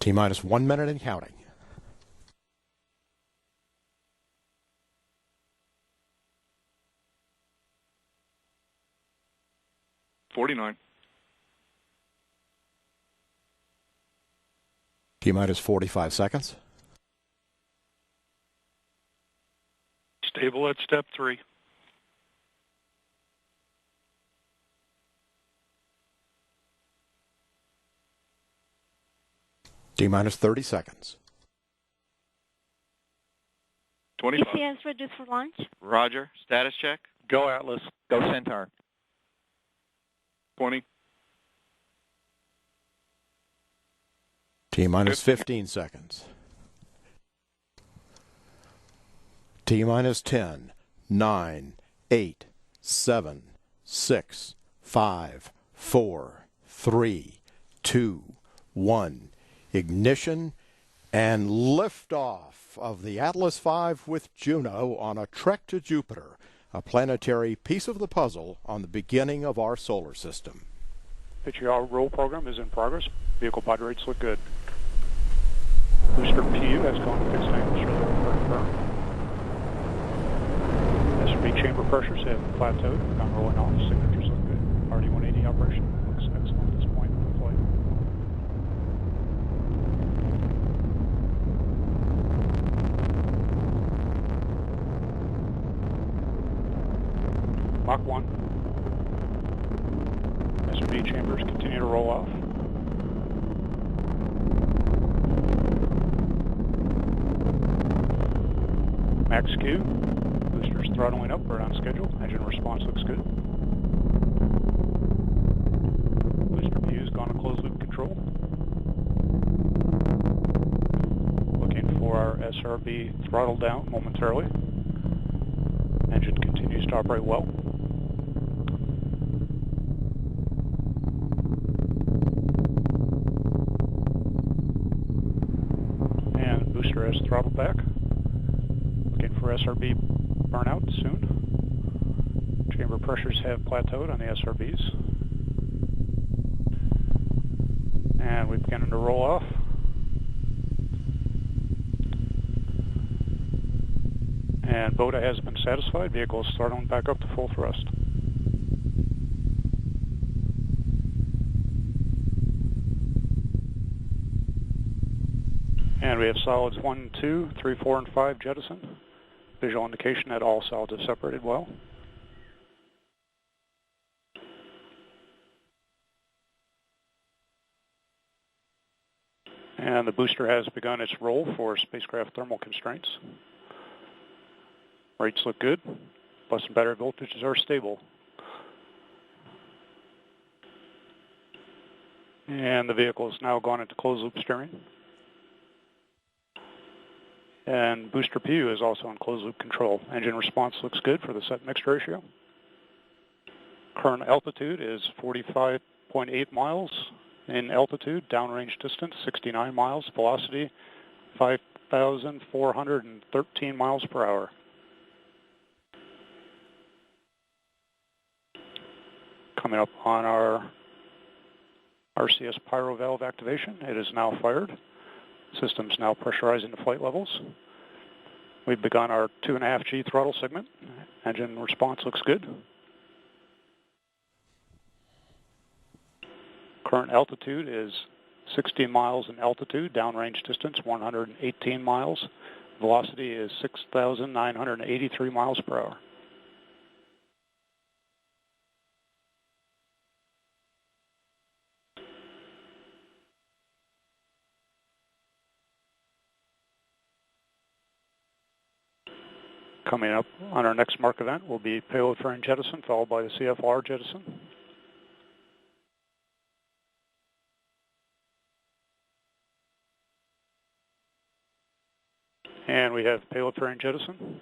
T-minus 1 minute and counting. $49. T-minus 45 seconds. Stable at step 3. T-minus 30 seconds. 25. ECS ready for launch. Roger. Status check. Go Atlas. Go Centaur. 20. T-minus 15 seconds. T-minus 10, 9, 8, 7, 6, 5, 4, 3, 2, 1. Ignition and liftoff of the Atlas V with Juno on a trek to Jupiter, a planetary piece of the puzzle on the beginning of our solar system. PTR roll program is in progress. Vehicle pod rates look good. Booster PU has gone to fixed angle, show the burn. SRB chamber pressures have plateaued, gone rolling off, signatures look good. RD-180 operation looks excellent at this point in the flight. Mach 1. SRB chambers continue to roll off. Max Q, boosters throttling up, right on schedule. Engine response looks good. Booster P has gone to closed loop control. Looking for our SRB throttle down momentarily. Engine continues to operate well. And booster has throttled back. Looking for SRB burnout soon. Chamber pressures have plateaued on the SRBs. And we're beginning to roll off. And VOTA has been satisfied. Vehicle is throttling back up to full thrust. And we have solids 1, 2, 3, 4, and 5 jettisoned. Visual indication that all solids have separated well. And the booster has begun its roll for spacecraft thermal constraints. Rates look good. Bus and battery voltages are stable. And the vehicle has now gone into closed loop steering. And booster PU is also in closed loop control. Engine response looks good for the set mixed ratio. Current altitude is 45.8 miles in altitude, downrange distance 69 miles, velocity 5,413 miles per hour. Coming up on our RCS pyro valve activation. It is now fired. System's now pressurizing to flight levels. We've begun our 2.5G throttle segment. Engine response looks good. Current altitude is 16 miles in altitude, downrange distance 118 miles. Velocity is 6,983 miles per hour. Coming up on our next mark event will be payload fairing jettison, followed by the CFR jettison. And we have payload fairing jettison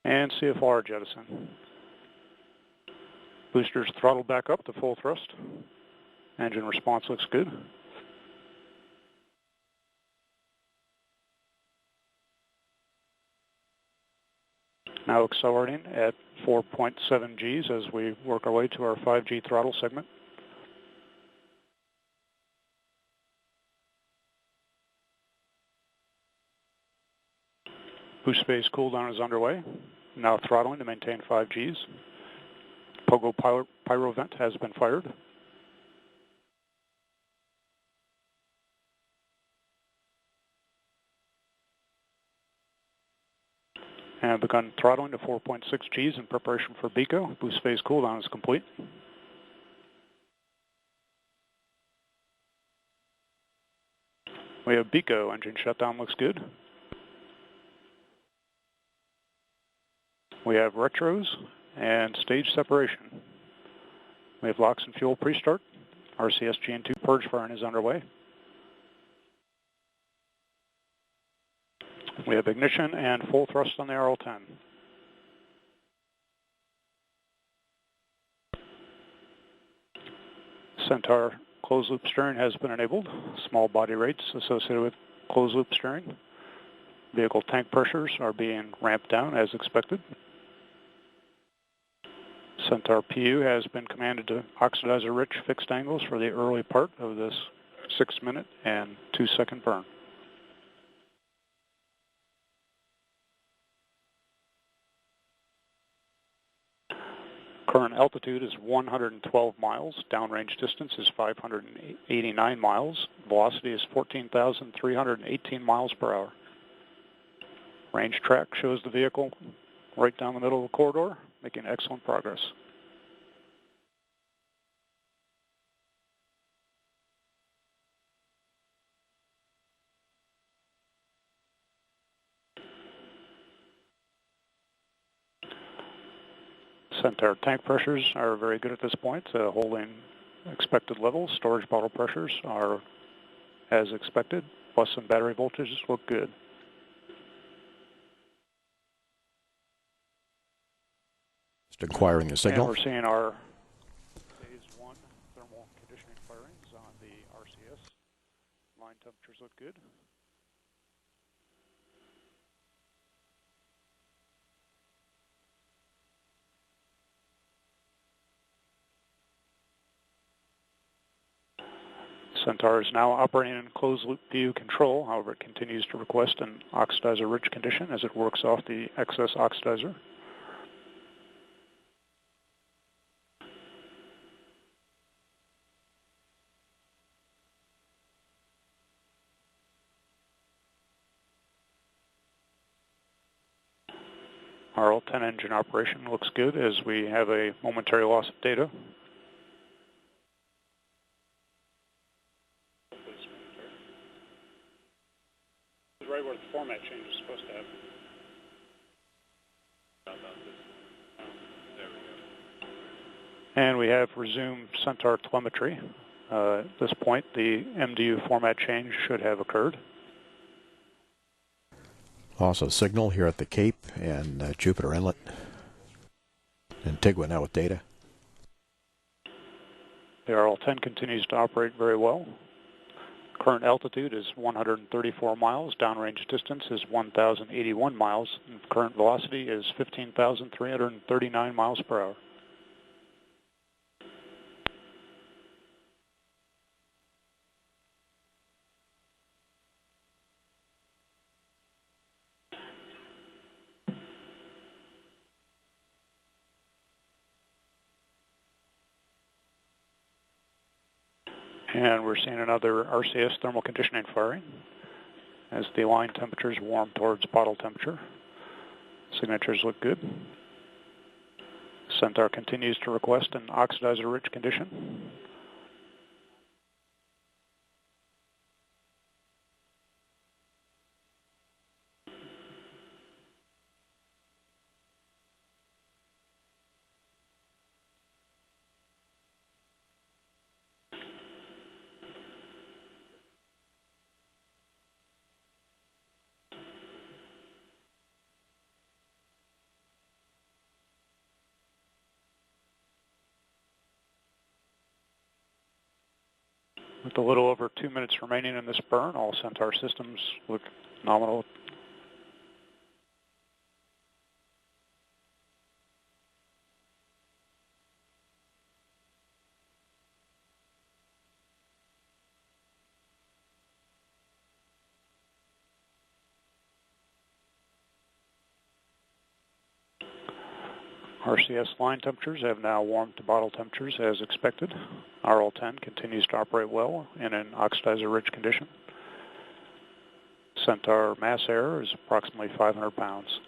and CFR jettison. Boosters throttled back up to full thrust. Engine response looks good. Now accelerating at 4.7 Gs as we work our way to our 5G throttle segment. Boost phase cool down is underway. Now throttling to maintain 5 Gs. Pogo pyro vent has been fired. And begun throttling to 4.6 Gs in preparation for BECO. Boost phase cool down is complete. We have BECO, engine shutdown looks good. We have retros and stage separation. We have LOX and fuel pre-start. RCS GN2 purge firing is underway. We have ignition and full thrust on the RL-10. Centaur closed loop steering has been enabled. Small body rates associated with closed loop steering. Vehicle tank pressures are being ramped down as expected. Centaur PU has been commanded to oxidizer-rich fixed angles for the early part of this 6-minute and 2-second burn. Current altitude is 112 miles. Downrange distance is 589 miles. Velocity is 14,318 miles per hour. Range track shows the vehicle right down the middle of the corridor, making excellent progress. Centaur tank pressures are very good at this point, holding expected levels. Storage bottle pressures are as expected. Bus and battery voltages look good. Just acquiring the signal. And we're seeing our phase 1 thermal conditioning firings on the RCS. Line temperatures look good. Centaur is now operating in closed-loop PU control. However, it continues to request an oxidizer-rich condition as it works off the excess oxidizer. Our RL-10 engine operation looks good as we have a momentary loss of data. Right where the format change is supposed to happen. And we have resumed Centaur telemetry. At this point, the MDU format change should have occurred. Also signal here at the Cape and Jupiter Inlet. Antigua now with data. The RL-10 continues to operate very well. Current altitude is 134 miles. Downrange distance is 1,081 miles. And current velocity is 15,339 miles per hour. And we're seeing another RCS thermal conditioning firing as the line temperatures warm towards bottle temperature. Signatures look good. Centaur continues to request an oxidizer-rich condition. With a little over 2 minutes remaining in this burn, all Centaur systems look nominal. RCS line temperatures have now warmed to bottle temperatures as expected. RL-10 continues to operate well in an oxidizer-rich condition. Centaur mass error is approximately 500 pounds.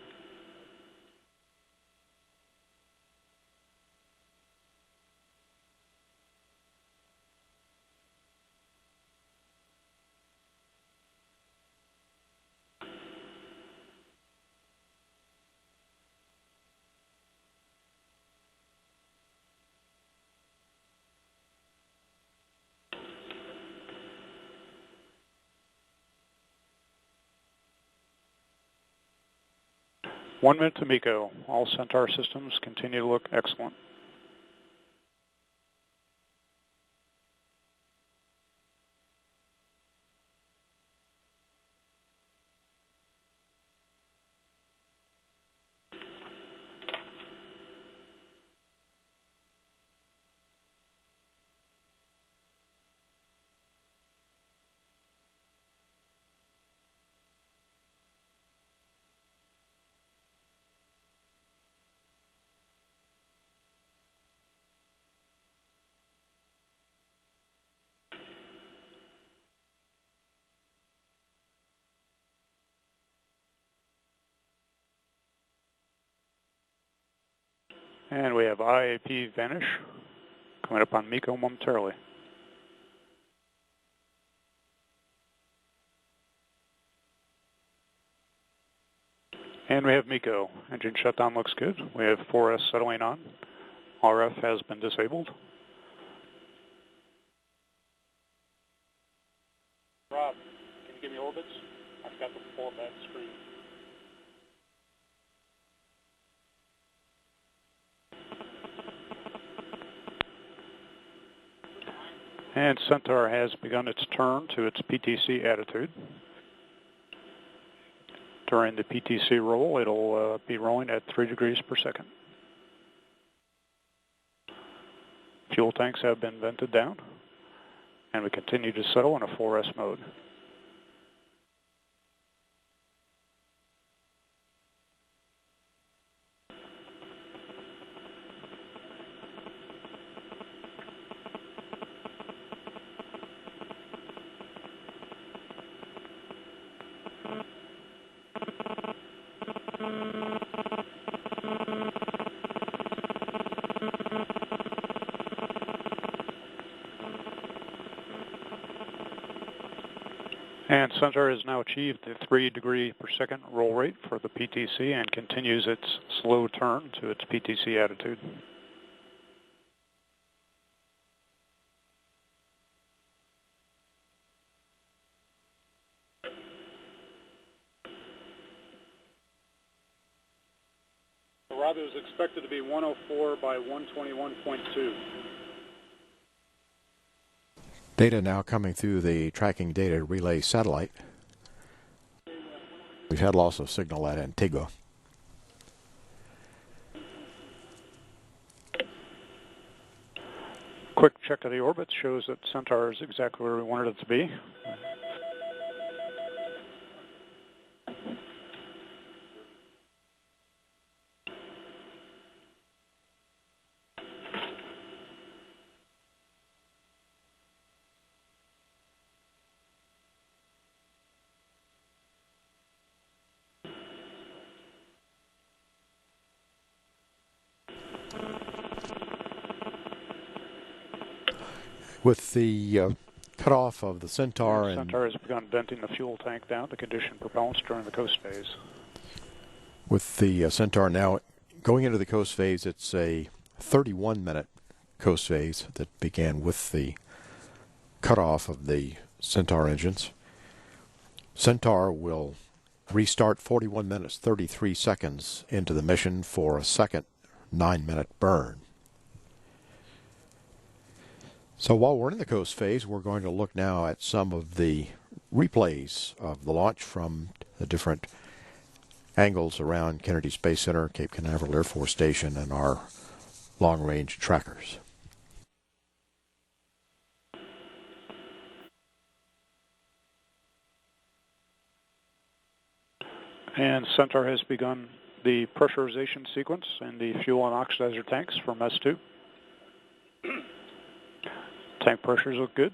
One minute to MECO. All Centaur systems continue to look excellent. And we have IAP vanish coming up on MECO momentarily. And we have MECO. Engine shutdown looks good. We have 4S settling on. RF has been disabled. Rob, can you give me orbits? I forgot to pull up that screen. And Centaur has begun its turn to its PTC attitude. During the PTC roll, it'll be rolling at 3 degrees per second. Fuel tanks have been vented down, and we continue to settle in a 4S mode. And Centaur has now achieved the 3 degree per second roll rate for the PTC and continues its slow turn to its PTC attitude. Rob, it was expected to be 104 by 121.2. Data now coming through the tracking data relay satellite. We've had loss of signal at Antigua. Quick check of the orbit shows that Centaur is exactly where we wanted it to be. With the cutoff of the Centaur Centaur has begun venting the fuel tank down to condition propellants during the coast phase. With the Centaur now going into the coast phase, it's a 31-minute coast phase that began with the cutoff of the Centaur engines. Centaur will restart 41 minutes 33 seconds into the mission for a second 9-minute burn. So while we're in the coast phase, we're going to look now at some of the replays of the launch from the different angles around Kennedy Space Center, Cape Canaveral Air Force Station, and our long-range trackers. And Centaur has begun the pressurization sequence in the fuel and oxidizer tanks from S2. Tank pressures look good.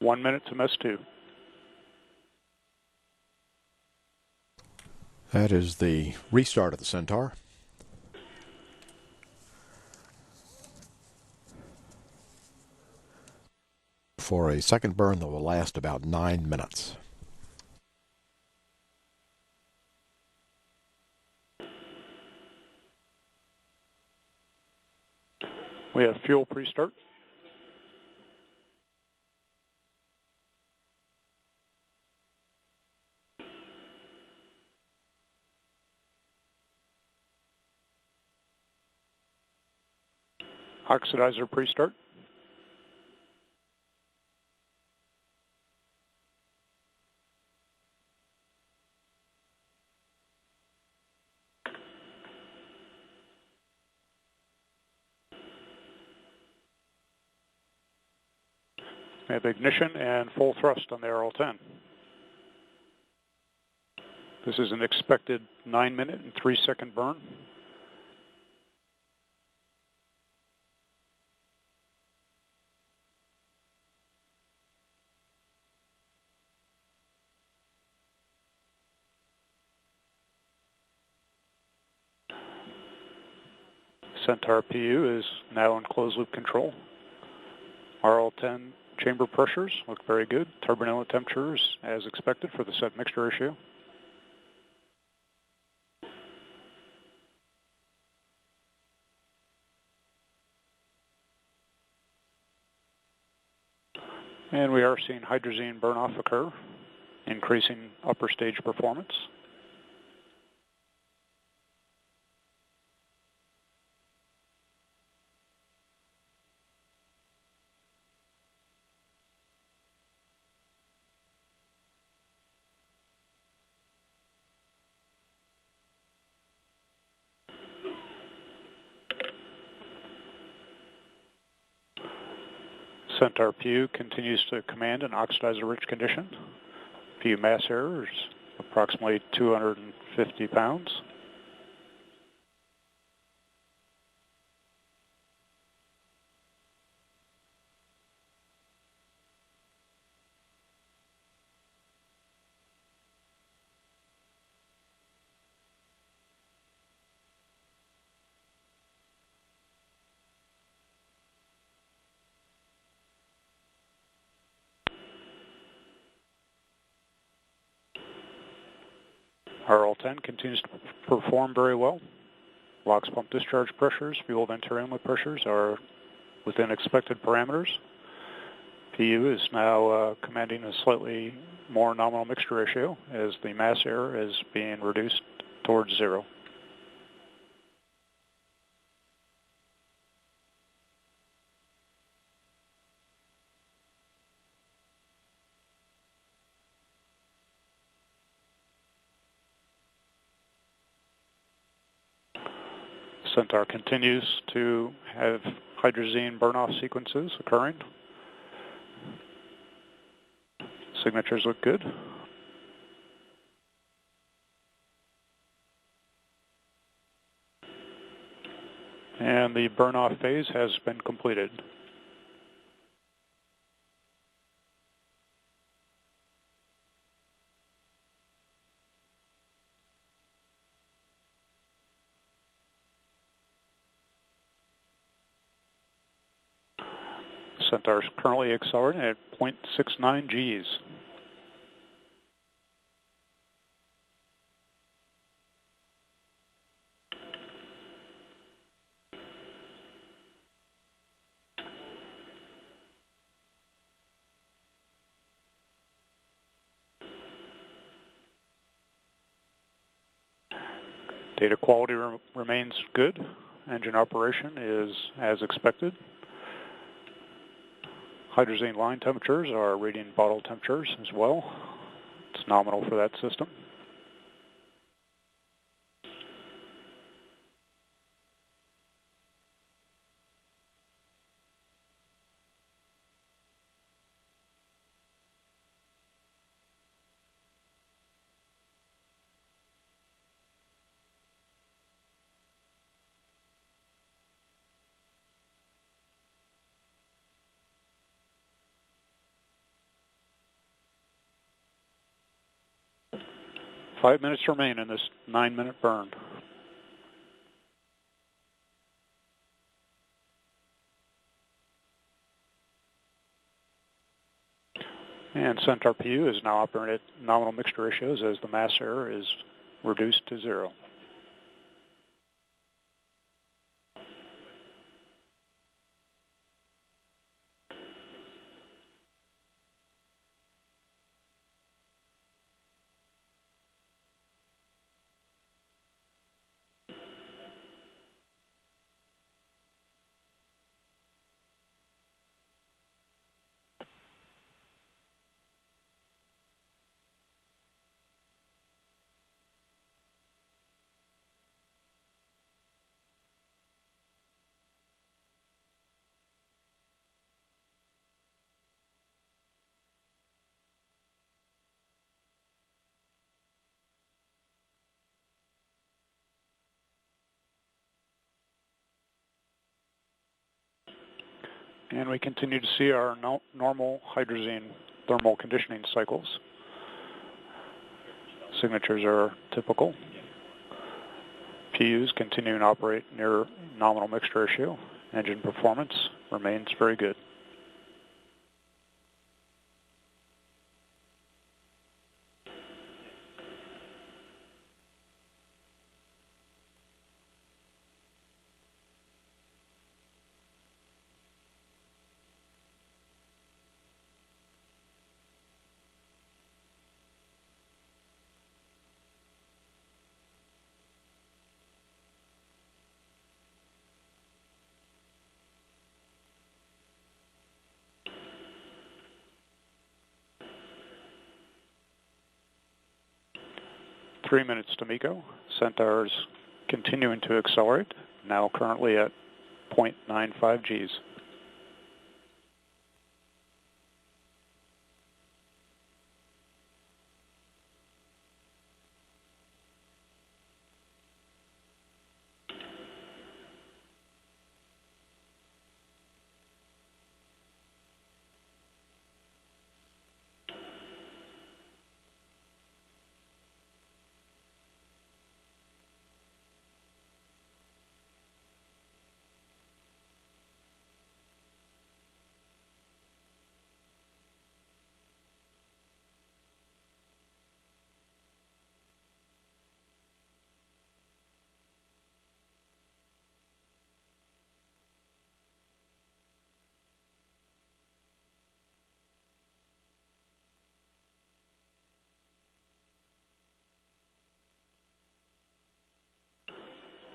One minute to S2. That is the restart of the Centaur. For a second burn that will last about 9 minutes. We have fuel pre-start. Oxidizer pre-start. We have ignition and full thrust on the RL-10. This is an expected 9-minute and 3-second burn. Centaur PU is now in closed loop control. RL-10 chamber pressures look very good. Turbine inlet temperatures as expected for the set mixture ratio. And we are seeing hydrazine burn-off occur, increasing upper stage performance. Centaur PU continues to command an oxidizer-rich condition. PU mass error is approximately 250 pounds. RL-10 continues to perform very well. LOX pump discharge pressures, fuel vent inlet pressures are within expected parameters. PU is now commanding a slightly more nominal mixture ratio as the mass error is being reduced towards 0. Centaur continues to have hydrazine burn-off sequences occurring. Signatures look good. And the burn-off phase has been completed. Centaur is currently accelerating at 0.69 Gs. Data quality remains good. Engine operation is as expected. Hydrazine line temperatures are reading bottle temperatures as well. It's nominal for that system. Five minutes remain in this 9-minute burn. And Centaur PU is now operating at nominal mixture ratios as the mass error is reduced to 0. And we continue to see our normal hydrazine thermal conditioning cycles. Signatures are typical. PUs continuing to operate near nominal mixture ratio. Engine performance remains very good. Three minutes to MECO. Centaur is continuing to accelerate, now currently at 0.95 Gs.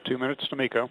Two minutes to MECO.